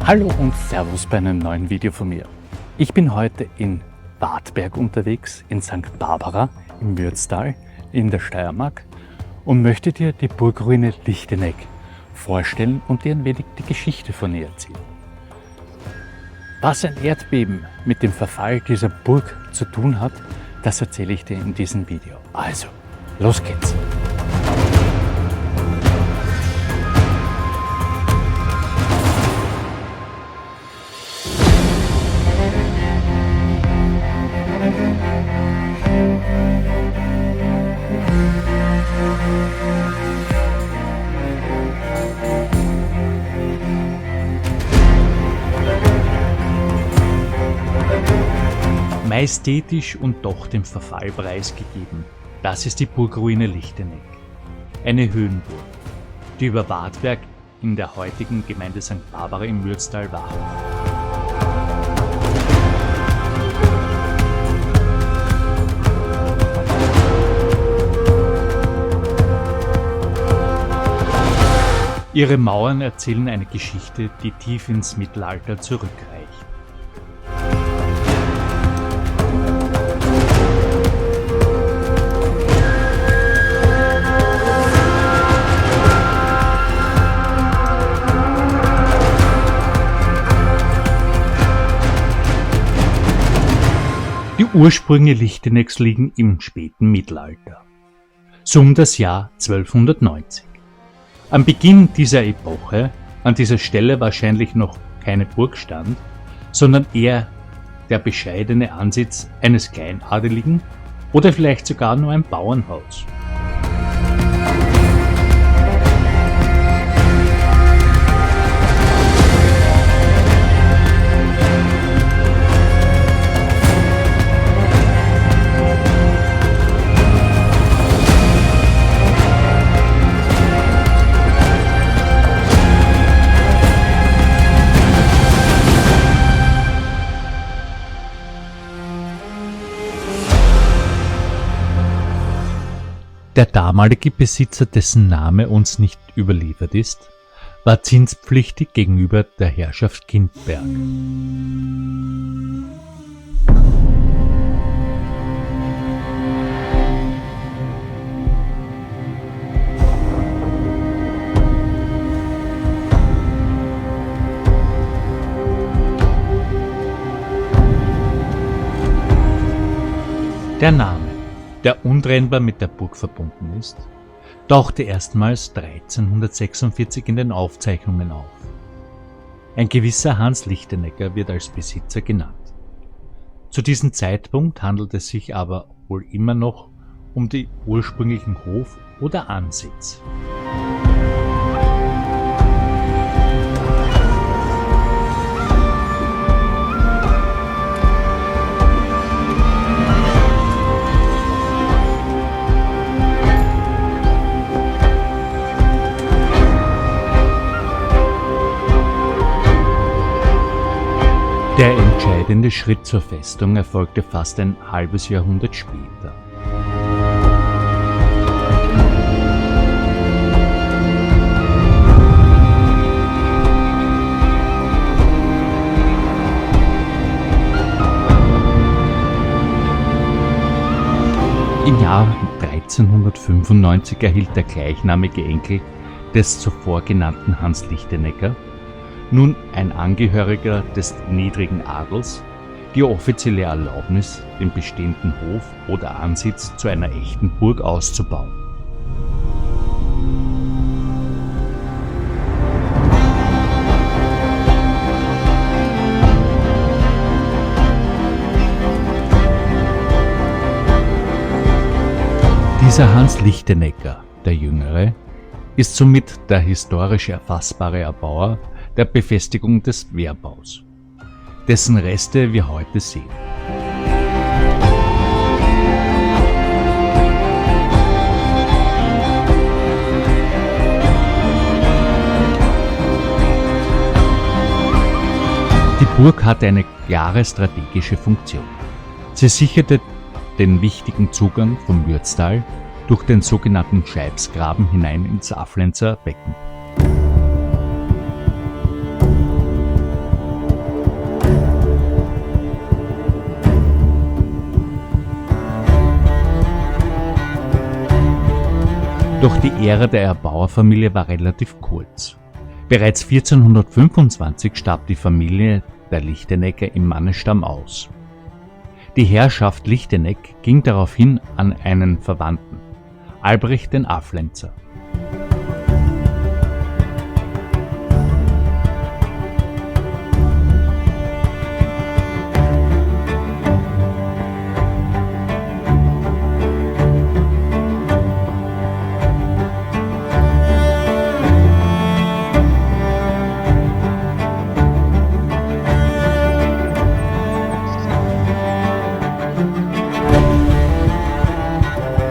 Hallo und Servus bei einem neuen Video von mir. Ich bin heute in Wartberg unterwegs, in St. Barbara im Mürztal in der Steiermark und möchte dir die Burgruine Lichtenegg vorstellen und dir ein wenig die Geschichte von ihr erzählen. Was ein Erdbeben mit dem Verfall dieser Burg zu tun hat, das erzähle ich dir in diesem Video. Also, los geht's! Majestätisch und doch dem Verfall preisgegeben. Das ist die Burgruine Lichtenegg. Eine Höhenburg, die über Wartberg in der heutigen Gemeinde St. Barbara im Mürztal war. Ihre Mauern erzählen eine Geschichte, die tief ins Mittelalter zurückreicht. Die Ursprünge Lichteneggs liegen im späten Mittelalter, so um das Jahr 1290. Am Beginn dieser Epoche, an dieser Stelle wahrscheinlich noch keine Burg stand, sondern eher der bescheidene Ansitz eines Kleinadeligen oder vielleicht sogar nur ein Bauernhaus. Der damalige Besitzer, dessen Name uns nicht überliefert ist, war zinspflichtig gegenüber der Herrschaft Kindberg. Der Name, der untrennbar mit der Burg verbunden ist, tauchte erstmals 1346 in den Aufzeichnungen auf. Ein gewisser Hans Lichtenegger wird als Besitzer genannt. Zu diesem Zeitpunkt handelt es sich aber wohl immer noch um den ursprünglichen Hof oder Ansitz. Der entscheidende Schritt zur Festung erfolgte fast ein halbes Jahrhundert später. Im Jahr 1395 erhielt der gleichnamige Enkel des zuvor genannten Hans Lichtenegger, nun ein Angehöriger des niedrigen Adels, die offizielle Erlaubnis, den bestehenden Hof oder Ansitz zu einer echten Burg auszubauen. Dieser Hans Lichtenegger, der Jüngere, ist somit der historisch erfassbare Erbauer der Befestigung des Wehrbaus, dessen Reste wir heute sehen. Die Burg hatte eine klare strategische Funktion. Sie sicherte den wichtigen Zugang vom Mürztal durch den sogenannten Scheibsgraben hinein ins Aflenzer Becken. Doch die Ära der Erbauerfamilie war relativ kurz. Bereits 1425 starb die Familie der Lichtenegger im Mannesstamm aus. Die Herrschaft Lichtenegg ging daraufhin an einen Verwandten, Albrecht den Aflenzer.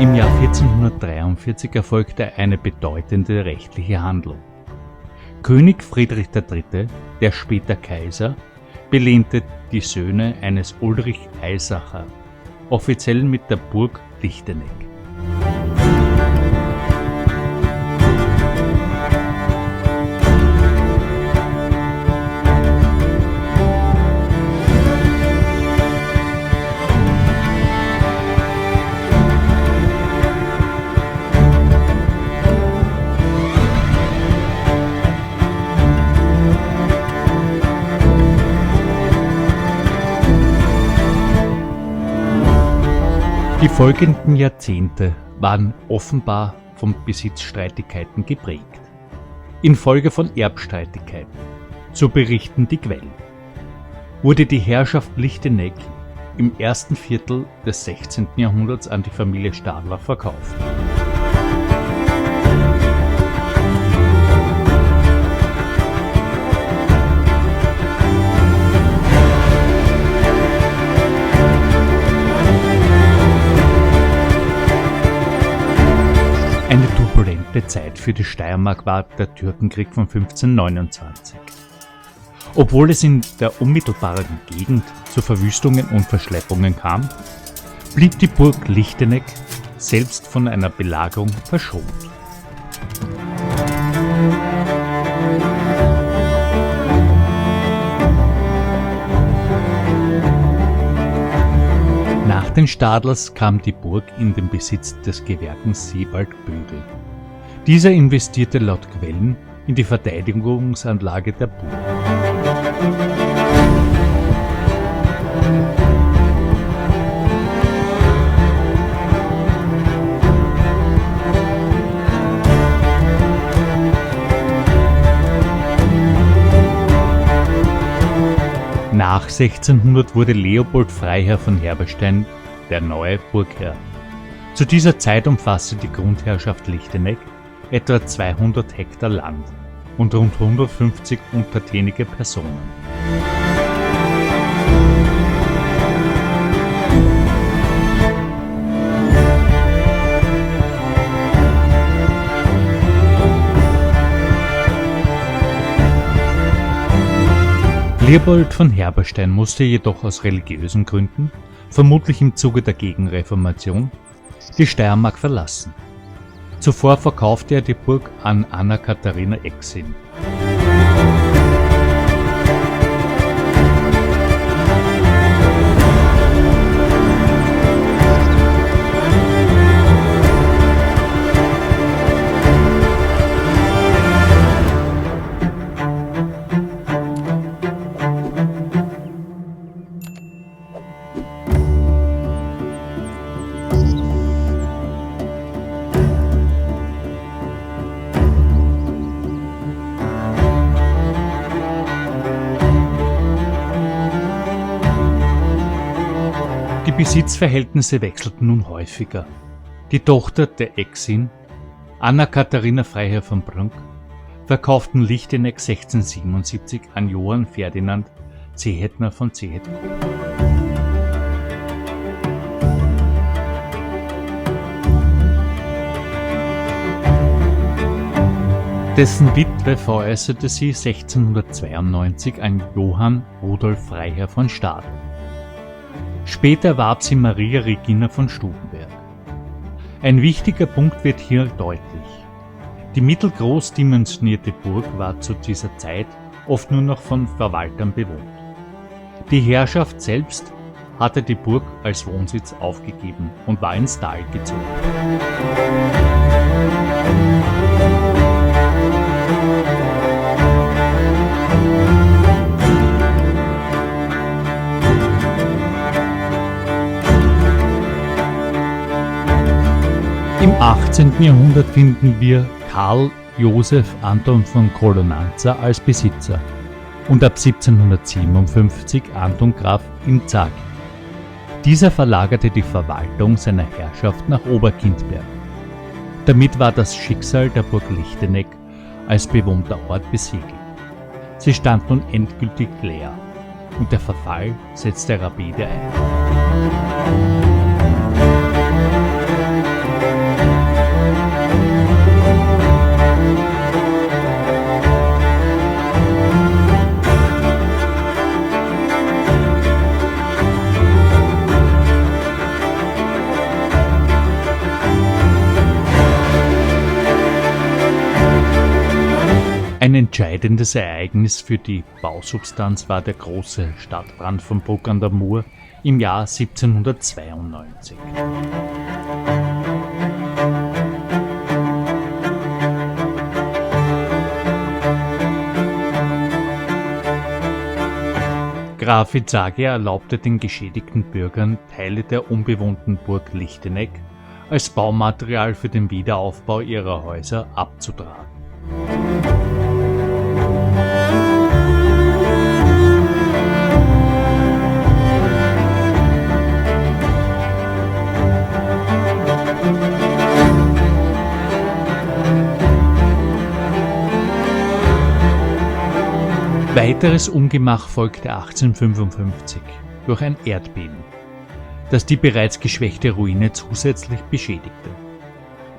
Im Jahr 1443 erfolgte eine bedeutende rechtliche Handlung. König Friedrich III., der später Kaiser, belehnte die Söhne eines Ulrich Eisacher, offiziell mit der Burg Lichtenegg. Die folgenden Jahrzehnte waren offenbar von Besitzstreitigkeiten geprägt. Infolge von Erbstreitigkeiten, so berichten die Quellen, wurde die Herrschaft Lichtenegg im ersten Viertel des 16. Jahrhunderts an die Familie Stadler verkauft. Eine turbulente Zeit für die Steiermark war der Türkenkrieg von 1529. Obwohl es in der unmittelbaren Gegend zu Verwüstungen und Verschleppungen kam, blieb die Burg Lichtenegg selbst von einer Belagerung verschont. Nach den Stadlers kam die Burg in den Besitz des Gewerkens Sebald Bögel. Dieser investierte laut Quellen in die Verteidigungsanlage der Burg. Nach 1600 wurde Leopold Freiherr von Herberstein der neue Burgherr. Zu dieser Zeit umfasste die Grundherrschaft Lichtenegg etwa 200 Hektar Land und rund 150 untertänige Personen. Leopold von Herberstein musste jedoch aus religiösen Gründen, vermutlich im Zuge der Gegenreformation, die Steiermark verlassen. Zuvor verkaufte er die Burg an Anna Katharina Exin. Die Besitzverhältnisse wechselten nun häufiger. Die Tochter der Exin, Anna Katharina Freiherr von Brunck, verkauften Lichtenegg 1677 an Johann Ferdinand Zehetner von Zehetkow. Dessen Witwe veräußerte sie 1692 an Johann Rudolf Freiherr von Stadl. Später erwarb sie Maria Regina von Stubenberg. Ein wichtiger Punkt wird hier deutlich. Die mittelgroß dimensionierte Burg war zu dieser Zeit oft nur noch von Verwaltern bewohnt. Die Herrschaft selbst hatte die Burg als Wohnsitz aufgegeben und war ins Tal gezogen. 18. Jahrhundert finden wir Karl Joseph Anton von Kolonanza als Besitzer und ab 1757 Anton Graf in Zag. Dieser verlagerte die Verwaltung seiner Herrschaft nach Oberkindberg. Damit war das Schicksal der Burg Lichteneck als bewohnter Ort besiegelt. Sie stand nun endgültig leer und der Verfall setzte rapide ein. Ein entscheidendes Ereignis für die Bausubstanz war der große Stadtbrand von Bruck an der Mur im Jahr 1792. Graf Izaghi erlaubte den geschädigten Bürgern, Teile der unbewohnten Burg Lichteneck als Baumaterial für den Wiederaufbau ihrer Häuser abzutragen. Weiteres Ungemach folgte 1855 durch ein Erdbeben, das die bereits geschwächte Ruine zusätzlich beschädigte.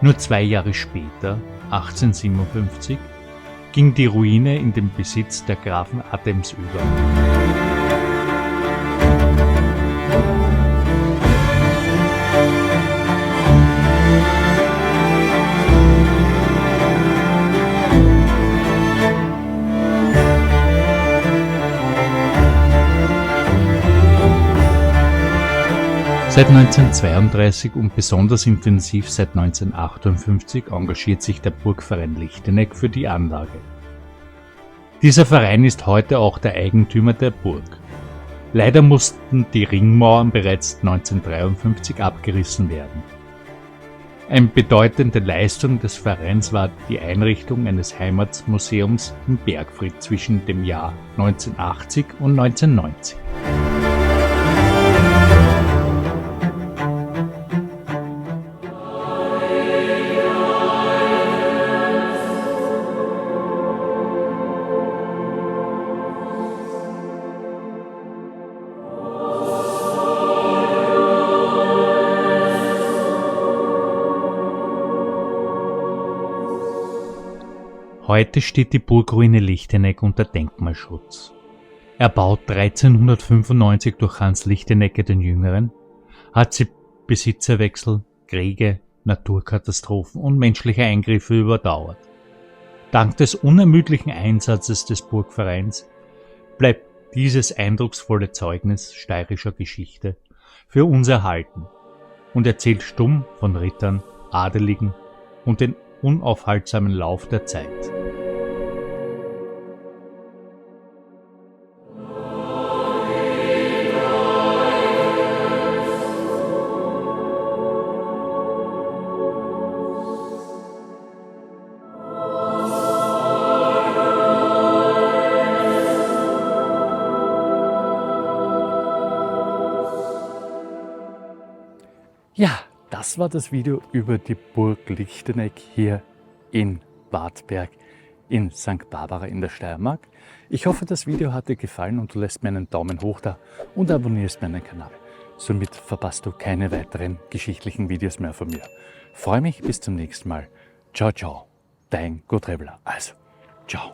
Nur 2 Jahre später, 1857, ging die Ruine in den Besitz der Grafen Adems über. Seit 1932 und besonders intensiv seit 1958 engagiert sich der Burgverein Lichteneck für die Anlage. Dieser Verein ist heute auch der Eigentümer der Burg. Leider mussten die Ringmauern bereits 1953 abgerissen werden. Eine bedeutende Leistung des Vereins war die Einrichtung eines Heimatmuseums in Bergfried zwischen dem Jahr 1980 und 1990. Heute steht die Burgruine Lichteneck unter Denkmalschutz. Erbaut 1395 durch Hans Lichtenegger den Jüngeren, hat sie Besitzerwechsel, Kriege, Naturkatastrophen und menschliche Eingriffe überdauert. Dank des unermüdlichen Einsatzes des Burgvereins bleibt dieses eindrucksvolle Zeugnis steirischer Geschichte für uns erhalten und erzählt stumm von Rittern, Adeligen und den unaufhaltsamen Lauf der Zeit. Ja, das war das Video über die Burg Lichteneck hier in Wartberg in St. Barbara in der Steiermark. Ich hoffe, das Video hat dir gefallen und du lässt mir einen Daumen hoch da und abonnierst meinen Kanal. Somit verpasst du keine weiteren geschichtlichen Videos mehr von mir. Freue mich, bis zum nächsten Mal. Ciao, ciao, dein Go Traveler. Also, ciao.